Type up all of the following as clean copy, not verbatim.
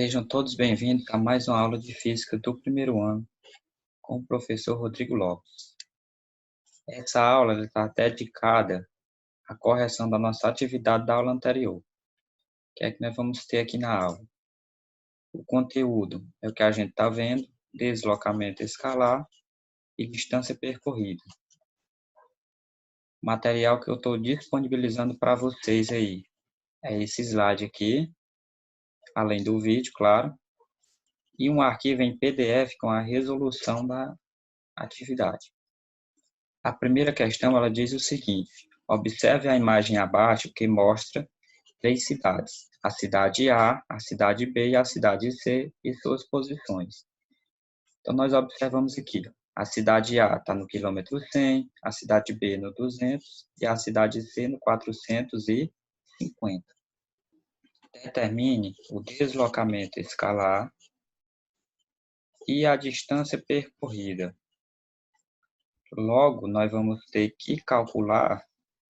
Sejam todos bem-vindos a mais uma aula de Física do primeiro ano com o professor Rodrigo Lopes. Essa aula está dedicada à correção da nossa atividade da aula anterior. O que é que nós vamos ter aqui na aula? O conteúdo é o que a gente está vendo, deslocamento escalar e distância percorrida. O material que eu estou disponibilizando para vocês aí é esse slide aqui, além do vídeo, claro, e um arquivo em PDF com a resolução da atividade. A primeira questão ela diz o seguinte: observe a imagem abaixo que mostra três cidades, a cidade A, a cidade B e a cidade C e suas posições. Então, nós observamos aqui, a cidade A está no quilômetro 100, a cidade B no 200 e a cidade C no 450. Determine o deslocamento escalar e a distância percorrida. Logo, nós vamos ter que calcular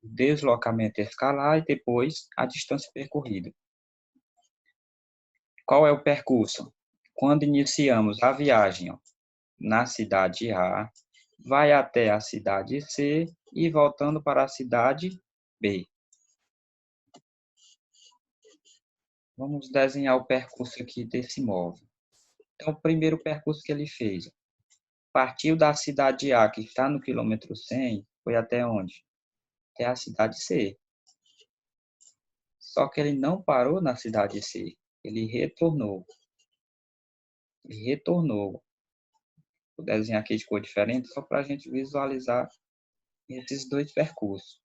o deslocamento escalar e depois a distância percorrida. Qual é o percurso? Quando iniciamos a viagem na cidade A, vai até a cidade C e voltando para a cidade B. Vamos desenhar o percurso aqui desse móvel. Então, o primeiro percurso que ele fez, partiu da cidade A, que está no quilômetro 100, foi até onde? Até a cidade C. Só que ele não parou na cidade C, ele retornou. Vou desenhar aqui de cor diferente só para a gente visualizar esses dois percursos.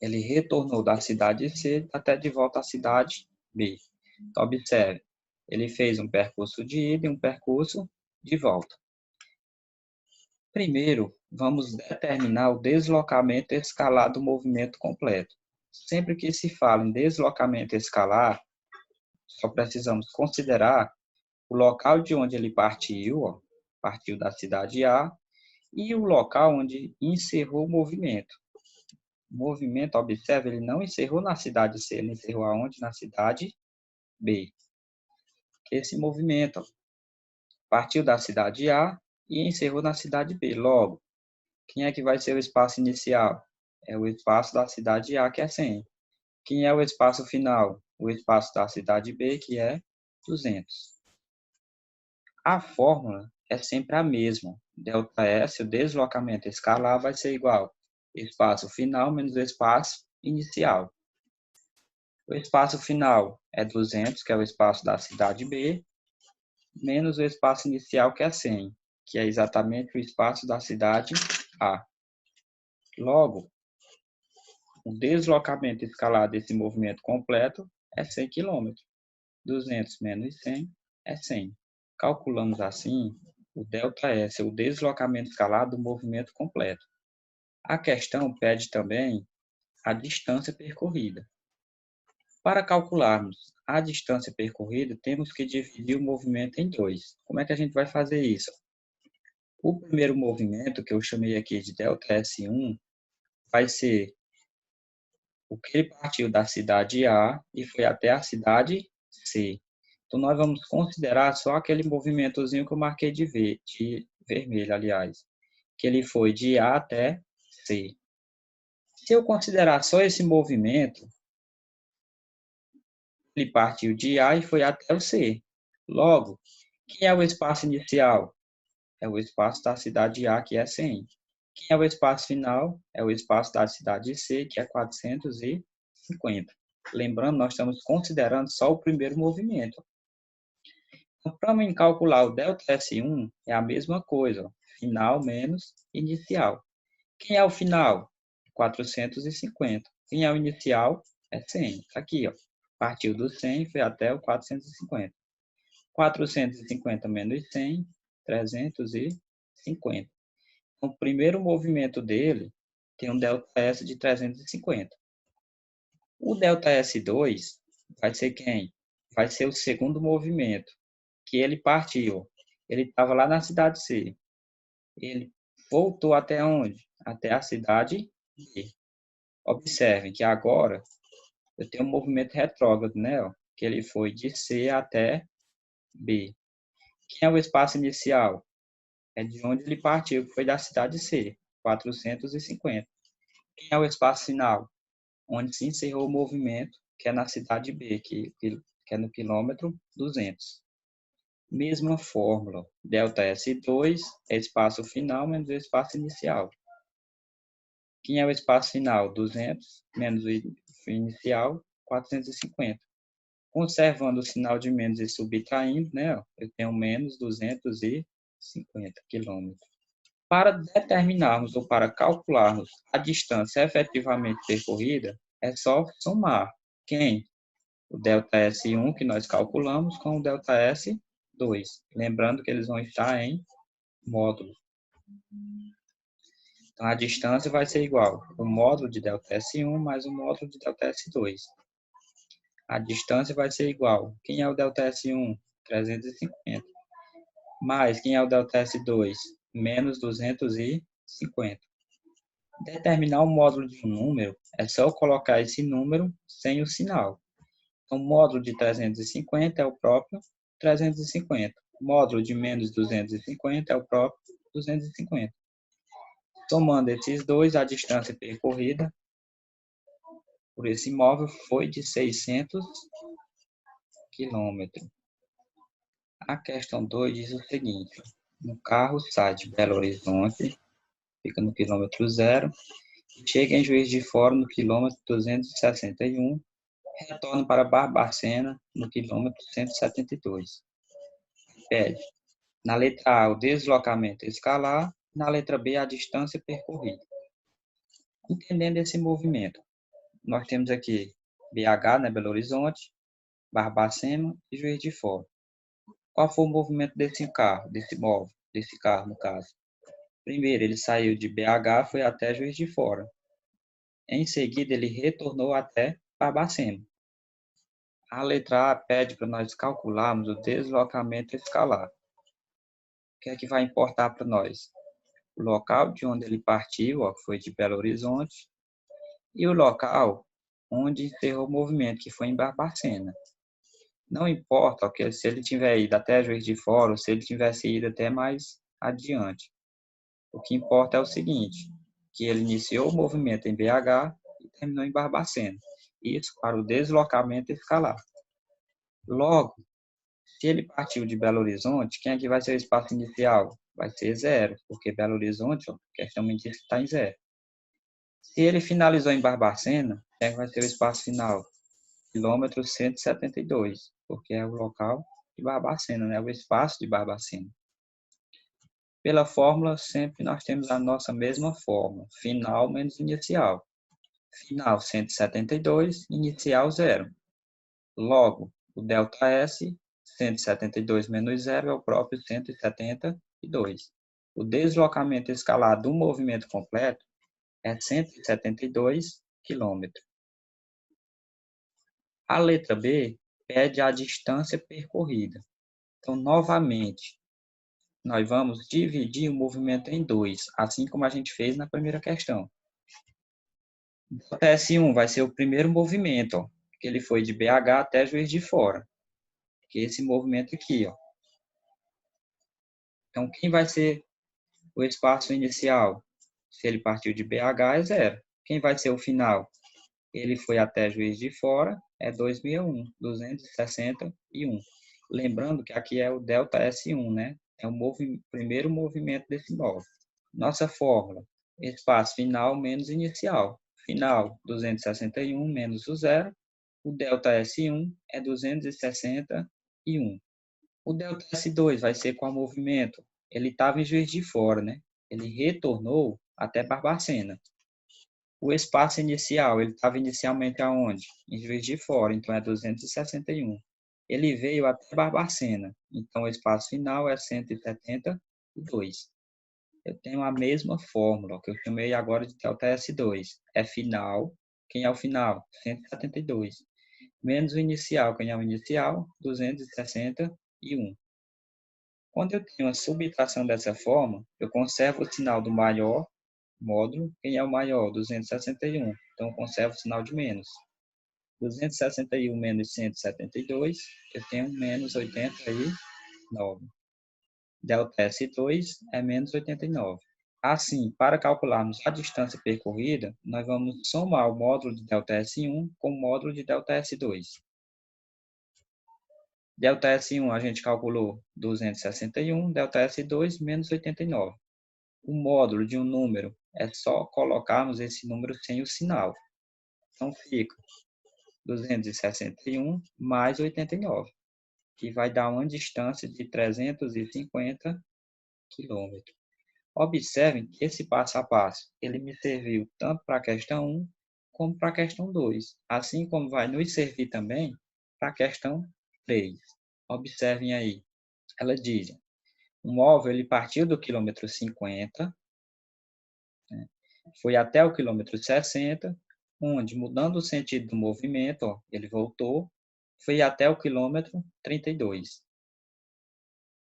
Ele retornou da cidade C até de volta à cidade B. Então, observe, ele fez um percurso de ida e um percurso de volta. Primeiro, vamos determinar o deslocamento escalar do movimento completo. Sempre que se fala em deslocamento escalar, só precisamos considerar o local de onde ele partiu, partiu da cidade A, e o local onde encerrou o movimento. O movimento, observe, ele não encerrou na cidade C, ele encerrou aonde? Na cidade B. Esse movimento partiu da cidade A e encerrou na cidade B. Logo, quem é que vai ser o espaço inicial? É o espaço da cidade A, que é 100. Quem é o espaço final? O espaço da cidade B, que é 200. A fórmula é sempre a mesma. ΔS, o deslocamento escalar, vai ser igual espaço final menos o espaço inicial. O espaço final é 200, que é o espaço da cidade B, menos o espaço inicial, que é 100, que é exatamente o espaço da cidade A. Logo, o deslocamento escalar desse movimento completo é 100 km. 200 menos 100 é 100. Calculamos assim o ΔS, o deslocamento escalar do movimento completo. A questão pede também a distância percorrida. Para calcularmos a distância percorrida, temos que dividir o movimento em dois. Como é que a gente vai fazer isso? O primeiro movimento, que eu chamei aqui de ΔS1, vai ser o que ele partiu da cidade A e foi até a cidade C. Então, nós vamos considerar só aquele movimentozinho que eu marquei de vermelho, aliás, que ele foi de A até C. Se eu considerar só esse movimento, ele partiu de A e foi até o C. Logo, quem é o espaço inicial? É o espaço da cidade A, que é 100. Quem é o espaço final? É o espaço da cidade C, que é 450. Lembrando, nós estamos considerando só o primeiro movimento. Então, para mim calcular o ΔS1, é a mesma coisa, final menos inicial. Quem é o final? 450. Quem é o inicial? É 100. Aqui, ó. Partiu do 100 e foi até o 450. 450 menos 100, 350. Então, o primeiro movimento dele tem um ΔS de 350. O ΔS2 vai ser quem? Vai ser o segundo movimento, que ele partiu. Ele estava lá na cidade C. Ele voltou até onde? Até a cidade B. Observem que agora eu tenho um movimento retrógrado, né? que ele foi de C até B. Quem é o espaço inicial? É de onde ele partiu, que foi da cidade C, 450. Quem é o espaço final? Onde se encerrou o movimento, que é na cidade B, que é no quilômetro 200. Mesma fórmula, ΔS2 é espaço final menos o espaço inicial. Quem é o espaço final? 200 menos o inicial, 450. Conservando o sinal de menos e subtraindo, né? Eu tenho menos 250 quilômetros. Para determinarmos ou para calcularmos a distância efetivamente percorrida, é só somar quem? O ΔS1 que nós calculamos com o ΔS2. Lembrando que eles vão estar em módulo. Então, a distância vai ser igual o módulo de ΔS1 mais o módulo de ΔS2. A distância vai ser igual. Quem é o ΔS1? 350. Mais quem é o ΔS2? Menos 250. Determinar o módulo de um número é só colocar esse número sem o sinal. Então, o módulo de 350 é o próprio 350. O módulo de menos 250 é o próprio 250. Somando esses dois, a distância percorrida por esse móvel foi de 600 quilômetros. A questão 2 diz o seguinte: um carro sai de Belo Horizonte, fica no quilômetro 0, chega em Juiz de Fora no quilômetro 261, retorna para Barbacena no quilômetro 172. Pede, na letra A, o deslocamento escalar, na letra B, a distância percorrida. Entendendo esse movimento, nós temos aqui BH, né, Belo Horizonte, Barbacena e Juiz de Fora. Qual foi o movimento desse carro, desse carro, no caso? Primeiro, ele saiu de BH, foi até Juiz de Fora. Em seguida, ele retornou até Barbacena. A letra A pede para nós calcularmos o deslocamento escalar. O que é que vai importar para nós? O local de onde ele partiu, ó, que foi de Belo Horizonte, e o local onde encerrou o movimento, que foi em Barbacena. Não importa que se ele tiver ido até Juiz de Fora ou se ele tivesse ido até mais adiante. O que importa é o seguinte, que ele iniciou o movimento em BH e terminou em Barbacena. Isso para o deslocamento escalar. Logo, se ele partiu de Belo Horizonte, quem é que vai ser o espaço inicial? Vai ser 0, porque Belo Horizonte, ó, questão diz que está em 0. Se ele finalizou em Barbacena, quem é que vai ser o espaço final? Quilômetro 172, porque é o local de Barbacena, né? O espaço de Barbacena. Pela fórmula, sempre nós temos a nossa mesma fórmula, final menos inicial. Final 172, inicial 0. Logo, o ΔS, 172 menos 0 é o próprio 172. O deslocamento escalar do movimento completo é 172 km. A letra B pede a distância percorrida. Então, novamente, nós vamos dividir o movimento em dois, assim como a gente fez na primeira questão. O TS1 vai ser o primeiro movimento, ó, que ele foi de BH até Juiz de Fora, que é esse movimento aqui. Ó. Então, quem vai ser o espaço inicial? Se ele partiu de BH, é 0. Quem vai ser o final? Ele foi até Juiz de Fora, é 261. Lembrando que aqui é o delta S1, né? É o primeiro movimento desse móvel. Nossa fórmula, espaço final menos inicial. Final, 261 menos o 0. O delta S1 é 261. O delta S2 vai ser qual movimento? Ele estava em Juiz de Fora, né? Ele retornou até Barbacena. O espaço inicial, ele estava inicialmente aonde? Em Juiz de Fora, então é 261. Ele veio até Barbacena, então o espaço final é 172. Eu tenho a mesma fórmula, que eu chamei agora de delta S2. É final, quem é o final? 172. Menos o inicial, quem é o inicial? 261. Quando eu tenho a subtração dessa forma, eu conservo o sinal do maior módulo. Quem é o maior? 261. Então, eu conservo o sinal de menos. 261 menos 172, eu tenho menos 89. ΔS2 é menos 89. Assim, para calcularmos a distância percorrida, nós vamos somar o módulo de ΔS1 com o módulo de ΔS2. ΔS1 a gente calculou 261, ΔS2 menos 89. O módulo de um número é só colocarmos esse número sem o sinal. Então fica 261 mais 89, que vai dar uma distância de 350 quilômetros. Observem que esse passo a passo, ele me serviu tanto para a questão 1 como para a questão 2, assim como vai nos servir também para a questão 3. Observem aí, ela diz, o móvel ele partiu do quilômetro 50, né, foi até o quilômetro 60, onde, mudando o sentido do movimento, ó, ele voltou, foi até o quilômetro 32.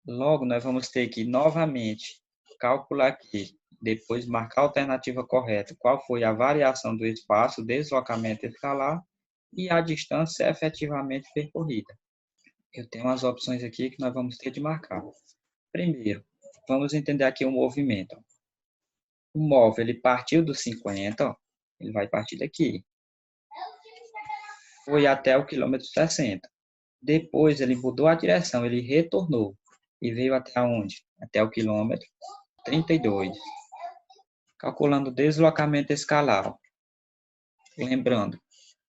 Logo, nós vamos ter que, novamente, calcular aqui, depois marcar a alternativa correta, qual foi a variação do espaço, deslocamento escalar e a distância efetivamente percorrida. Eu tenho umas opções aqui que nós vamos ter de marcar. Primeiro, vamos entender aqui o movimento. O móvel, ele partiu do 50, ó, ele vai partir daqui. Foi até o quilômetro 60. Depois, ele mudou a direção, ele retornou e veio até onde? Até o quilômetro 32. Calculando o deslocamento escalar. Lembrando,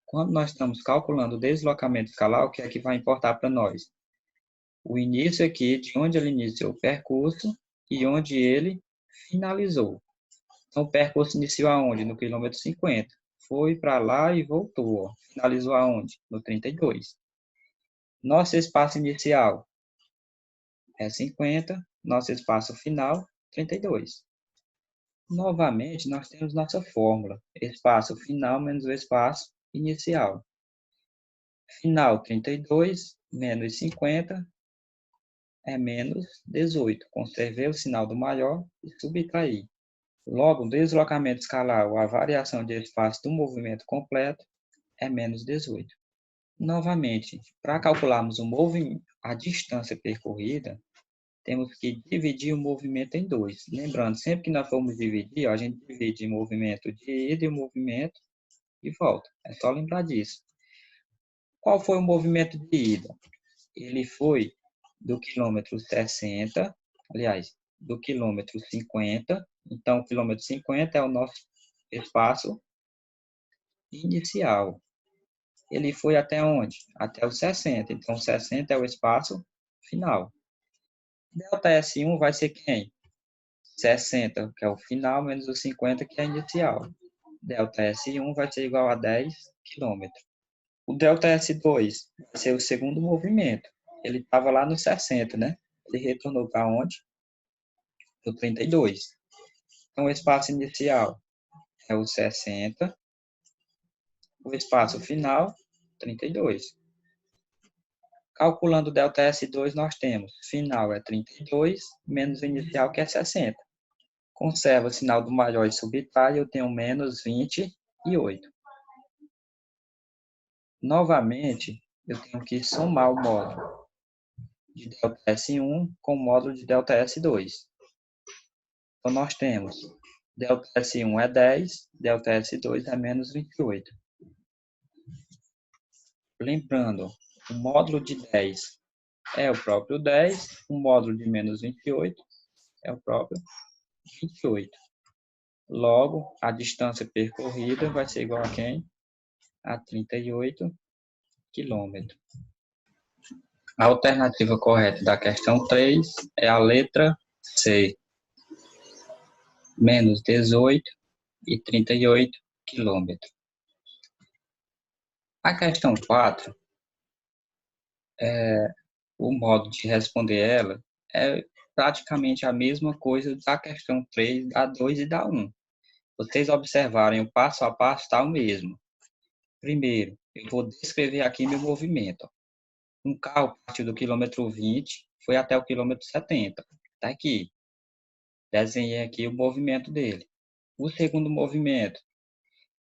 quando nós estamos calculando o deslocamento escalar, o que é que vai importar para nós? O início aqui, de onde ele iniciou o percurso e onde ele finalizou. Então, o percurso iniciou aonde? No quilômetro 50. Foi para lá e voltou. Finalizou aonde? No 32. Nosso espaço inicial é 50. Nosso espaço final, 32. Novamente, nós temos nossa fórmula. Espaço final menos o espaço inicial. Final, 32, menos 50, é menos 18. Conservei o sinal do maior e subtraí. Logo, o deslocamento escalar, ou a variação de espaço do movimento completo, é menos 18. Novamente, para calcularmos o movimento, a distância percorrida, temos que dividir o movimento em dois. Lembrando, sempre que nós formos dividir, a gente divide em movimento de ida e movimento de volta. É só lembrar disso. Qual foi o movimento de ida? Ele foi do quilômetro 60, aliás, do quilômetro 50. Então, o quilômetro 50 é o nosso espaço inicial. Ele foi até onde? Até o 60. Então, 60 é o espaço final. ΔS1 vai ser quem? 60, que é o final, menos o 50, que é inicial. ΔS1 vai ser igual a 10 km. O ΔS2 vai ser o segundo movimento. Ele estava lá no 60, né? Ele retornou para onde? No 32. Então, o espaço inicial é o 60. O espaço final, 32. Calculando o ΔS2, nós temos final é 32, menos o inicial, que é 60. Conserva o sinal do maior e subtrai, eu tenho menos 28. Novamente, eu tenho que somar o módulo de ΔS1 com o módulo de ΔS2. Então, nós temos ΔS1 é 10, ΔS2 é menos 28. Lembrando, o módulo de 10 é o próprio 10, o módulo de menos 28 é o próprio 28. Logo, a distância percorrida vai ser igual a quem? A 38 quilômetros. A alternativa correta da questão 3 é a letra C, menos 18 e 38 quilômetros. A questão 4, o modo de responder ela é praticamente a mesma coisa da questão 3, da 2 e da 1. Vocês observarem, o passo a passo está o mesmo. Primeiro, eu vou descrever aqui meu movimento. Um carro partiu do quilômetro 20, foi até o quilômetro 70. Está aqui. Desenhei aqui o movimento dele. O segundo movimento,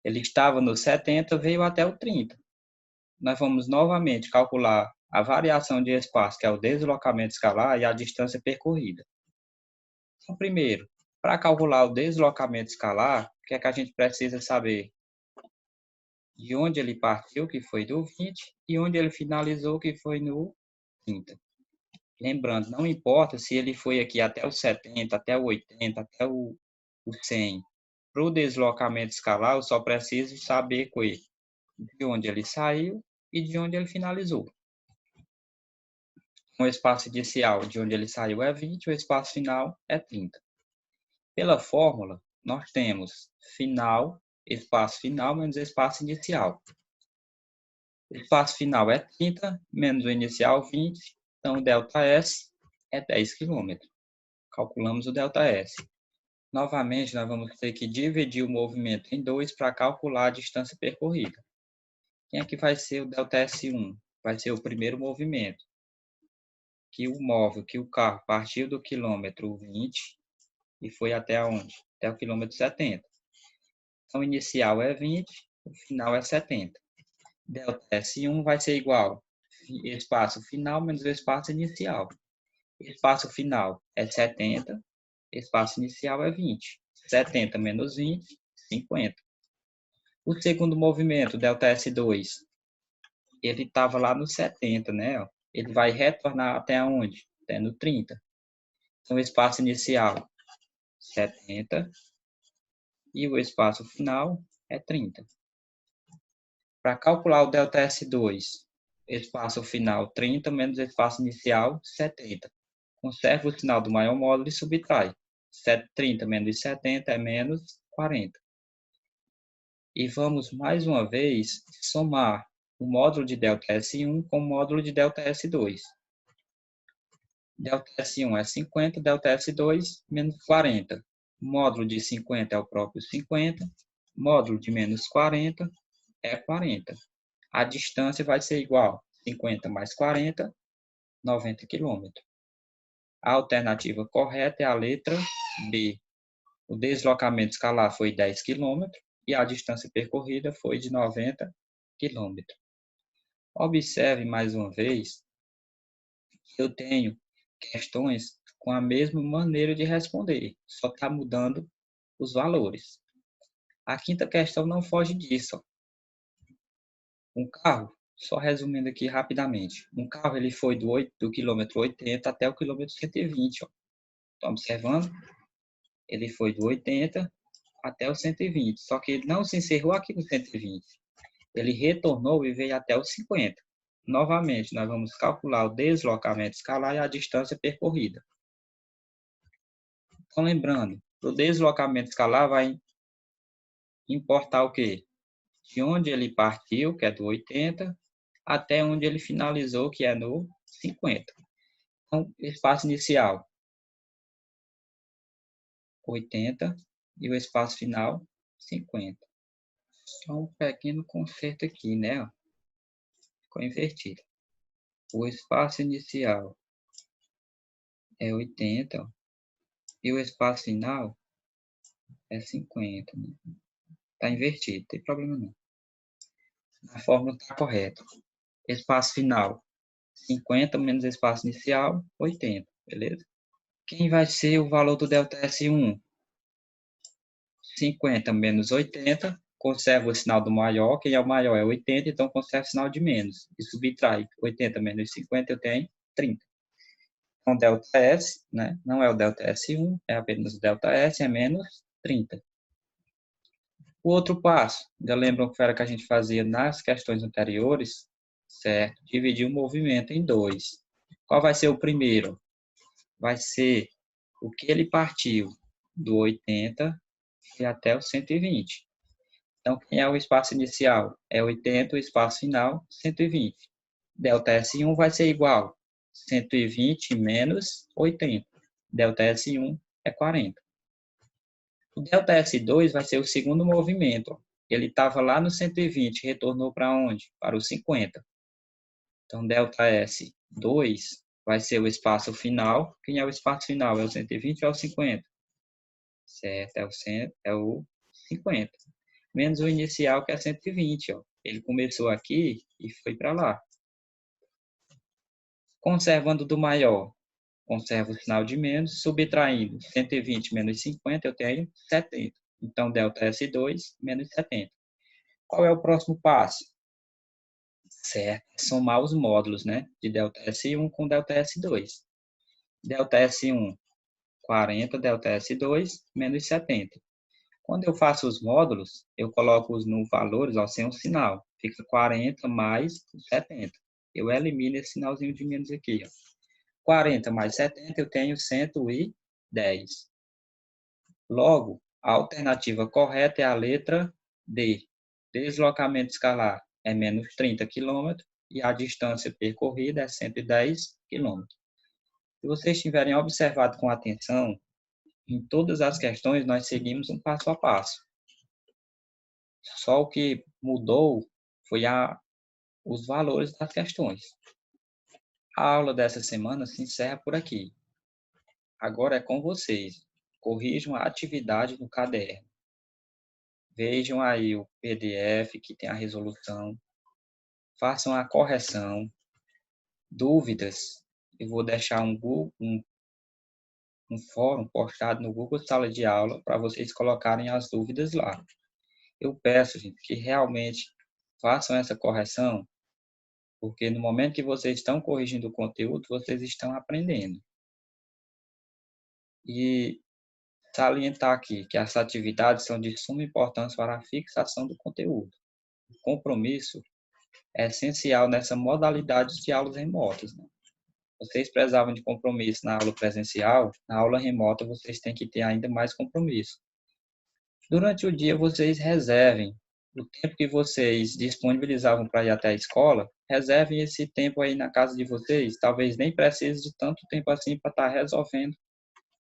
ele estava no 70, veio até o 30. nós vamos novamente calcular a variação de espaço, que é o deslocamento escalar, e a distância percorrida. Então, primeiro, para calcular o deslocamento escalar, o que é que a gente precisa saber? De onde ele partiu, que foi do 20, e onde ele finalizou, que foi no 30. Lembrando, não importa se ele foi aqui até o 70, até o 80, até o 100. Para o deslocamento escalar, eu só preciso saber de onde ele saiu e de onde ele finalizou. O espaço inicial de onde ele saiu é 20, o espaço final é 30. Pela fórmula, nós temos espaço final menos espaço inicial. O espaço final é 30, menos o inicial 20, então o ΔS é 10 km. Calculamos o ΔS. Novamente, nós vamos ter que dividir o movimento em 2 para calcular a distância percorrida. Quem é que vai ser o ΔS1? Vai ser o primeiro movimento, que o carro partiu do quilômetro 20 e foi até onde? Até o quilômetro 70. Então, o inicial é 20, o final é 70. ΔS1 vai ser igual espaço final menos o espaço inicial. Espaço final é 70, espaço inicial é 20. 70 menos 20, 50. O segundo movimento, ΔS2, ele estava lá no 70, né? Ele vai retornar até onde? Até no 30. Então, o espaço inicial, 70, e o espaço final é 30. Para calcular o ΔS2, espaço final 30 menos espaço inicial 70. Conserva o sinal do maior módulo e subtrai. 30 menos 70 é menos 40. E vamos mais uma vez somar o módulo de ΔS1 com o módulo de ΔS2. ΔS1 é 50, ΔS2 menos 40. O módulo de 50 é o próprio 50, módulo de menos 40 é 40. A distância vai ser igual, 50 mais 40, 90 km. A alternativa correta é a letra B. O deslocamento escalar foi 10 km e a distância percorrida foi de 90 km. Observe mais uma vez que eu tenho questões com a mesma maneira de responder, só está mudando os valores. A quinta questão não foge disso. Um carro, só resumindo aqui rapidamente, um carro ele foi do quilômetro 80 até o quilômetro 120. Estão observando? Ele foi do 80 até o 120, só que ele não se encerrou aqui no 120. Ele retornou e veio até o 50. Novamente, nós vamos calcular o deslocamento escalar e a distância percorrida. Então, lembrando, o deslocamento escalar vai importar o quê? De onde ele partiu, que é do 80, até onde ele finalizou, que é no 50. Então, espaço inicial, 80, e o espaço final, 50. Só um pequeno conserto aqui, né? Ficou invertido. O espaço inicial é 80, e o espaço final é 50. Né? Está invertido, não tem problema não. A fórmula está correta. Espaço final, 50 menos espaço inicial, 80, beleza? Quem vai ser o valor do ΔS1? 50 menos 80, conserva o sinal do maior, quem é o maior é 80, então conserva o sinal de menos. E subtrai 80 menos 50, eu tenho 30. Então, ΔS, né? Não é o ΔS1, é apenas o ΔS, é menos 30. O outro passo, já lembram que era que a gente fazia nas questões anteriores, certo? Dividir o movimento em 2. Qual vai ser o primeiro? Vai ser o que ele partiu do 80 e até o 120. Então, quem é o espaço inicial? É 80, o espaço final, 120. ΔS1 vai ser igual 120 menos 80. ΔS1 é 40. O ΔS2 vai ser o segundo movimento. Ele estava lá no 120, retornou para onde? Para o 50. Então, ΔS2 vai ser o espaço final. Quem é o espaço final? É o 120 ou é o 50? Certo, é o 50. Menos o inicial, que é 120. Ó. Ele começou aqui e foi para lá. Conservando do maior, conservo o sinal de menos, subtraindo 120 menos 50, eu tenho 70. Então, ΔS2 menos 70. Qual é o próximo passo? Certo, é somar os módulos, né? De ΔS1 com ΔS2. ΔS1, 40, ΔS2, menos 70. Quando eu faço os módulos, eu coloco os no valores, ó, sem um sinal. Fica 40 mais 70. Eu elimino esse sinalzinho de menos aqui, ó. 40 mais 70, eu tenho 110. Logo, a alternativa correta é a letra D. Deslocamento escalar é menos 30 km e a distância percorrida é 110 km. Se vocês tiverem observado com atenção, em todas as questões nós seguimos um passo a passo. Só o que mudou foi os valores das questões. A aula dessa semana se encerra por aqui. Agora é com vocês. Corrijam a atividade no caderno. Vejam aí o PDF que tem a resolução. Façam a correção. Dúvidas, eu vou deixar um fórum postado no Google Sala de Aula para vocês colocarem as dúvidas lá. Eu peço, gente, que realmente façam essa correção, porque no momento que vocês estão corrigindo o conteúdo, vocês estão aprendendo. E salientar aqui que essas atividades são de suma importância para a fixação do conteúdo. O compromisso é essencial nessa modalidade de aulas remotas, né? Vocês precisavam de compromisso na aula presencial, na aula remota vocês têm que ter ainda mais compromisso. Durante o dia, vocês reservem o tempo que vocês disponibilizavam para ir até a escola, reservem esse tempo aí na casa de vocês. Talvez nem precise de tanto tempo assim para estar resolvendo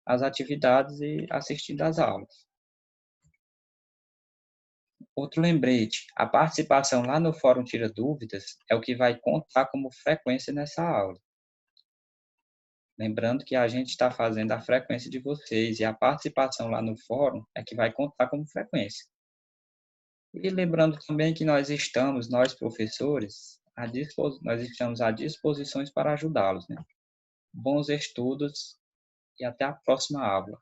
as atividades e assistindo às aulas. Outro lembrete, a participação lá no Fórum Tira Dúvidas é o que vai contar como frequência nessa aula. Lembrando que a gente está fazendo a frequência de vocês e a participação lá no fórum é que vai contar como frequência. E lembrando também que nós professores, nós estamos à disposição para ajudá-los, né? Bons estudos e até a próxima aula.